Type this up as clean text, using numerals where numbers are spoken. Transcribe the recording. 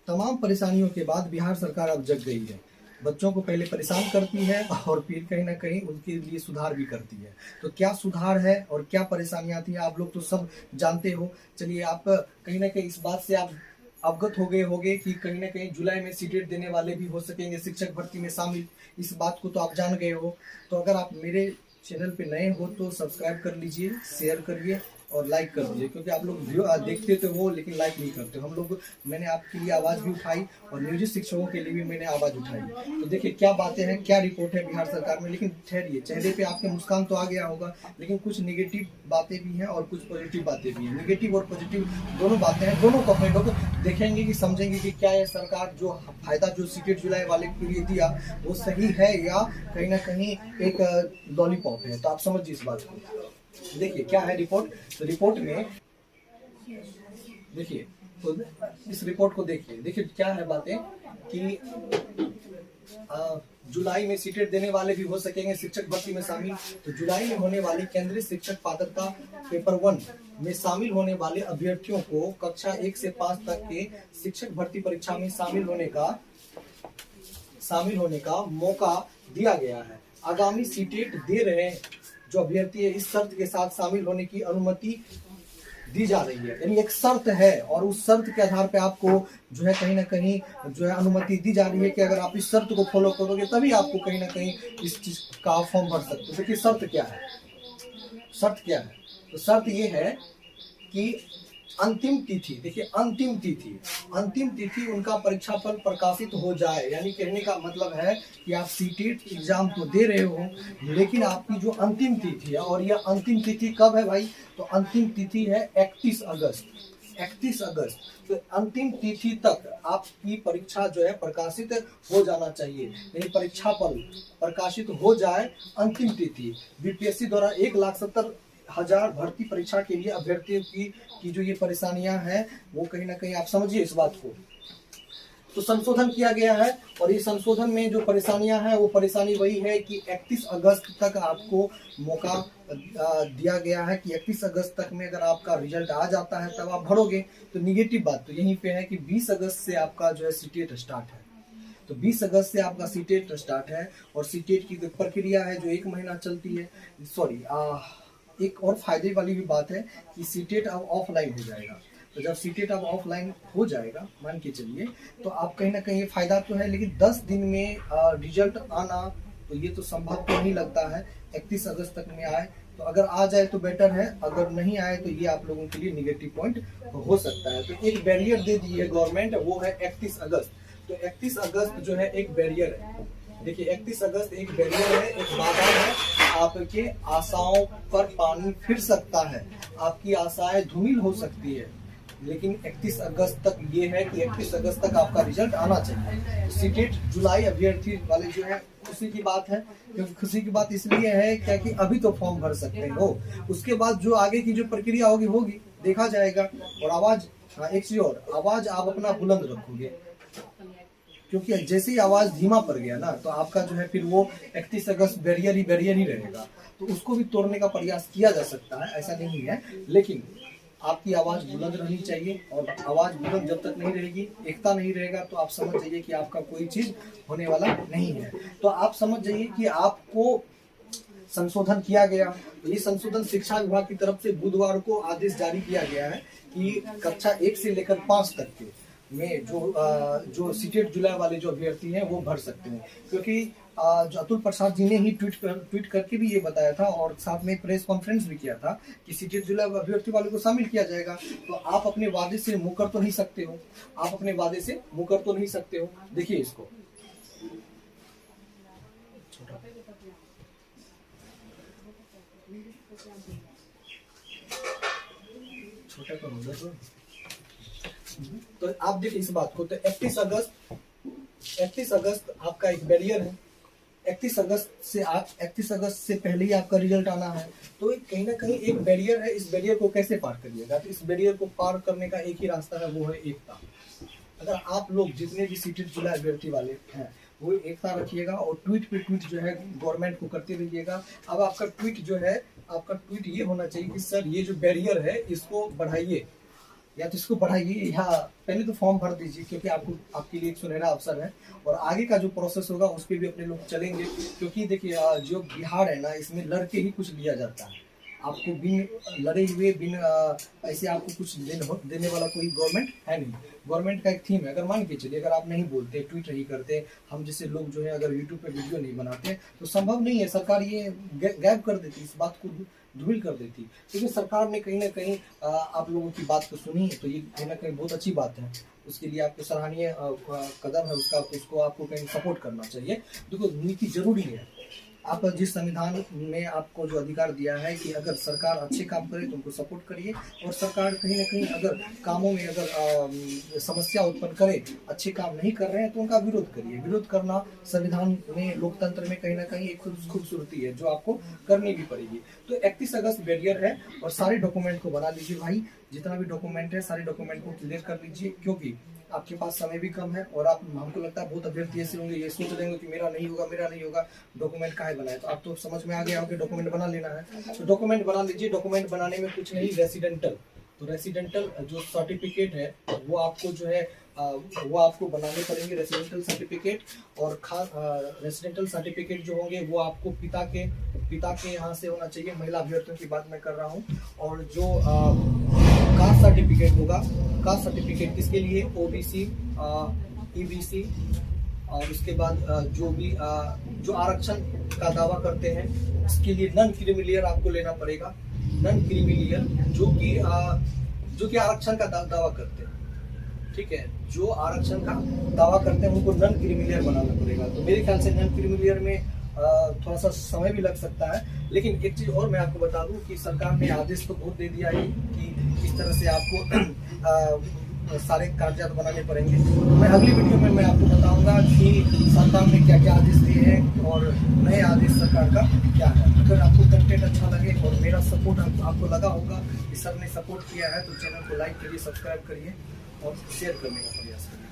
तमाम परेशानियों के बाद बिहार सरकार अब जग गई है। बच्चों को पहले परेशान करती है और फिर कहीं न कहीं उनके लिए सुधार भी करती है। तो क्या सुधार है और क्या परेशानियाँ आती हैं आप लोग तो सब जानते हो। चलिए आप कहीं न कहीं इस बात से आप अवगत हो गए होंगे कि कहीं न कहीं जुलाई में सीटेट देने वाले भी हो सकेंगे शिक्षक भर्ती में शामिल, इस बात को तो आप जान गए हो। तो अगर आप मेरे चैनल पे नए हो तो सब्सक्राइब कर लीजिए, शेयर करिए और लाइक कर दीजिए, क्योंकि आप लोग वीडियो देखते तो हो लेकिन लाइक नहीं करते। हम लोग मैंने आपके लिए आवाज़ भी उठाई और नियोजित शिक्षकों के लिए भी मैंने आवाज़ उठाई। तो देखिए क्या बातें हैं, क्या रिपोर्ट है बिहार सरकार में। लेकिन ठहरिए, चेहरे पे आपके मुस्कान तो आ गया होगा, लेकिन कुछ निगेटिव बातें भी हैं और कुछ पॉजिटिव बातें भी हैं। निगेटिव और पॉजिटिव दोनों बातें हैं, दोनों को हम लोग देखेंगे कि समझेंगे कि क्या ये सरकार जो फायदा जो सीटेट जुलाई वाले के लिए दिया वो सही है या कहीं ना कहीं एक लॉलीपॉप है। तो आप समझिए इस बात को। देखिए क्या है रिपोर्ट। तो रिपोर्ट में देखिए, तो इस रिपोर्ट को देखिए क्या है बातें कि जुलाई में सीटेट देने वाले भी हो सकेंगे शिक्षक भर्ती में शामिल। तो जुलाई में होने वाली केंद्रीय शिक्षक पात्रता पेपर 1 में शामिल होने वाले अभ्यर्थियों को कक्षा 1 से 5 तक के शिक्षक भर्ती परीक्षा में शामिल होने का मौका दिया गया है। आगामी सीटेट दे रहे जो अभ्यर्थी है इस शर्त के साथ शामिल होने की अनुमति दी जा रही है। यानी एक शर्त है और उस शर्त के आधार पे आपको जो है कहीं ना कहीं जो है अनुमति दी जा रही है कि अगर आप इस शर्त को फॉलो करोगे तभी आपको कहीं ना कहीं इस चीज का फॉर्म भर सकते हो। देखिए शर्त क्या है, शर्त क्या है। तो शर्त ये है कि अंतिम तिथि, देखिए अंतिम तिथि उनका परीक्षा फल प्रकाशित हो जाए। यानी कहने का मतलब है कि आप सीटेट एग्जाम तो दे रहे हो लेकिन आपकी जो अंतिम तिथि है, और यह अंतिम तिथि कब है भाई, तो अंतिम तिथि है 31 अगस्त। तो अंतिम तिथि तक आपकी परीक्षा जो है प्रकाशित हो जाना चाहिए। यानी परीक्षा फल प्रकाशित हो जाए अंतिम तिथि। बीपीएससी द्वारा 1,70,000 भर्ती परीक्षा के लिए अभ्यर्थियों की जो ये परेशानियां हैं वो कहीं ना कहीं आप समझिए इस बात को। तो संशोधन किया गया है और ये संशोधन में जो परेशानियां हैं वो परेशानी वही है कि 31 अगस्त तक आपको मौका दिया गया है कि 31 अगस्त तक में अगर आपका रिजल्ट आ जाता है तब आप भरोगे। तो निगेटिव बात तो यहीं पे है कि 20 अगस्त से आपका जो है सीटेट स्टार्ट है। तो 20 अगस्त से आपका सीटेट स्टार्ट है और सीटेट की प्रक्रिया है जो 1 महीना चलती है। सॉरी, एक और फायदे वाली भी बात है कि सीटेट अब ऑफलाइन हो जाएगा। तो जब सीटेट अब ऑफलाइन हो जाएगा मान के चलिए तो आप कहीं ना कहीं फायदा तो है, लेकिन 10 दिन में रिजल्ट आना तो ये तो संभव तो नहीं लगता है 31 अगस्त तक में आए। तो अगर आ जाए तो बेटर है, अगर नहीं आए तो ये आप लोगों के लिए निगेटिव पॉइंट हो सकता है। तो एक बैरियर दे दी है गवर्नमेंट, वो है 31 अगस्त। तो 31 अगस्त जो है एक बैरियर है। देखिए 31 अगस्त एक बैरियर है, एक बाधा है। आपके आशाओं पर पानी फिर सकता है, आपकी आशाएं धूमिल हो सकती है, लेकिन 31 अगस्त तक ये है कि 31 अगस्त तक आपका रिजल्ट आना चाहिए। सीटेट जुलाई अभ्यर्थी वाले जो है खुशी की बात है, क्योंकि खुशी की बात इसलिए है क्या कि अभी तो फॉर्म भर सकते हो, उसके बाद जो आगे की जो प्रक्रिया होगी देखा जाएगा। और आवाज, एक चीज और, आवाज आप अपना बुलंद रखोगे, क्योंकि जैसे ही आवाज धीमा पड़ गया ना तो आपका जो है फिर वो 31 अगस्त बैरियर ही रहेगा। तो उसको भी तोड़ने का प्रयास किया जा सकता है, ऐसा नहीं है, लेकिन आपकी आवाज बुलंद रहनी चाहिए। और आवाज बुलंद जब तक नहीं रहेगी, एकता नहीं रहेगा, तो आप समझ जाइए कि आपका कोई चीज होने वाला नहीं है। तो आप समझ जाइए कि आपको संशोधन किया गया। तो ये संशोधन शिक्षा विभाग की तरफ से बुधवार को आदेश जारी किया गया है कि कक्षा 1 से लेकर 5 तक के में जो सीटेट जुलाई वाले जो अभ्यर्थी हैं वो भर सकते हैं। क्योंकि जो अतुल प्रसाद जी ने ही ट्वीट करके भी ये बताया था और साथ में प्रेस कॉन्फ्रेंस भी किया था कि सीटेट जुलाई अभ्यर्थी वाले को शामिल किया जाएगा। तो आप अपने वादे से मुकर तो नहीं सकते हो, आप अपने वादे से मुकर तो नहीं सकते हो। देखिए इसको छोटा करो तो आप देखिए इस बात को। तो 31 अगस्त आपका एक बैरियर है। 31 अगस्त से पहले ही आपका रिजल्ट आना है। तो कहीं ना कहीं एक बैरियर है, इस बैरियर को कैसे पार करिएगा। तो इस बैरियर को पार करने का एक ही रास्ता है, वो है एकता। अगर आप लोग जितने भी सीटेट जुलाई अभ्यर्थी वाले हैं वो एकता रखिएगा और ट्वीट पे ट्वीट जो है गवर्नमेंट को करते रहिएगा। अब आपका ट्वीट जो है, आपका ट्वीट ये होना चाहिए कि सर ये जो बैरियर है इसको बढ़ाइए, या तो इसको बढ़ाइए, या पहले तो फॉर्म भर दीजिए, क्योंकि आपको आपके लिए एक सुनहरा अवसर है। और आगे का जो प्रोसेस होगा उस पर भी अपने लोग चलेंगे, क्योंकि देखिए जो बिहार है ना, इसमें लड़के ही कुछ लिया जाता है। आपको बिन लड़े हुए, बिन ऐसे आपको कुछ देने वाला कोई गवर्नमेंट है नहीं। गवर्नमेंट का एक थीम है, अगर मान के चलिए, अगर आप नहीं बोलते, ट्वीट नहीं करते, हम जैसे लोग जो है अगर यूट्यूब पे वीडियो नहीं बनाते, तो संभव नहीं है, सरकार ये गायब कर देती, इस बात को धूमिल कर देती। लेकिन सरकार ने कहीं ना कहीं आप लोगों की बात को सुनी है, तो ये कहीं ना कहीं बहुत अच्छी बात है। उसके लिए आपको सराहनीय कदम है उसका, उसको आपको कहीं सपोर्ट करना चाहिए। देखो, नीति जरूरी है। आप जिस संविधान में आपको जो अधिकार दिया है कि अगर सरकार अच्छे काम करे तो उनको सपोर्ट करिए, और सरकार कहीं ना कहीं अगर कामों में अगर समस्या उत्पन्न करे, अच्छे काम नहीं कर रहे हैं, तो उनका विरोध करिए। विरोध करना संविधान में, लोकतंत्र में कहीं ना कहीं एक खूबसूरती है जो आपको करनी भी पड़ेगी। तो 31 अगस्त बैरियर है, और सारे डॉक्यूमेंट को बना लीजिए भाई, जितना भी डॉक्यूमेंट है सारे डॉक्यूमेंट को क्लियर कर लीजिए, क्योंकि आपके पास समय भी कम है। और आप, हमको लगता है बहुत अभ्यर्थी ऐसे होंगे, ये सोच लेंगे कि मेरा नहीं होगा, मेरा नहीं होगा, डॉक्यूमेंट काहे बनाए। तो आप तो समझ में आ गया हो कि डॉक्यूमेंट बना लेना है, तो डॉक्यूमेंट बना लीजिए। डॉक्यूमेंट बनाने में कुछ नहीं, रेसिडेंटल, तो रेसिडेंटल जो सर्टिफिकेट है वो आपको जो है वो आपको बनाने पड़ेंगे, रेसिडेंटल सर्टिफिकेट। और रेसिडेंटल सर्टिफिकेट जो होंगे वो आपको पिता के यहाँ से होना चाहिए, महिला अभ्यर्थियों की बात मैं कर रहा हूँ। और जो कास्ट सर्टिफिकेट होगा, कास्ट सर्टिफिकेट किसके लिए, ओबीसी, ईबीसी, और उसके बाद जो भी जो आरक्षण का दावा करते हैं, इसके लिए नॉन क्रीमिलियर आपको लेना पड़ेगा। नॉन क्रीमिलियर जो कि आरक्षण का दावा करते हैं, ठीक है, जो आरक्षण का दावा करते हैं उनको नॉन क्रीमिलियर बनाना पड़ेगा। तो मेरे ख्याल से नॉन क्रीमिलियर में थोड़ा सा समय भी लग सकता है। लेकिन एक चीज और मैं आपको बता दूं कि सरकार ने आदेश तो बहुत दे दिया है कि किस तरह से आपको सारे कागजात बनाने पड़ेंगे। तो मैं अगली वीडियो में मैं आपको बताऊंगा कि सरकार ने क्या क्या आदेश दिए हैं और नए आदेश सरकार का क्या है। अगर आपको कंटेंट अच्छा लगे और मेरा सपोर्ट आपको लगा होगा कि सर ने सपोर्ट किया है, तो चैनल को लाइक करिए, सब्सक्राइब करिए और शेयर करने का प्रयास करिए।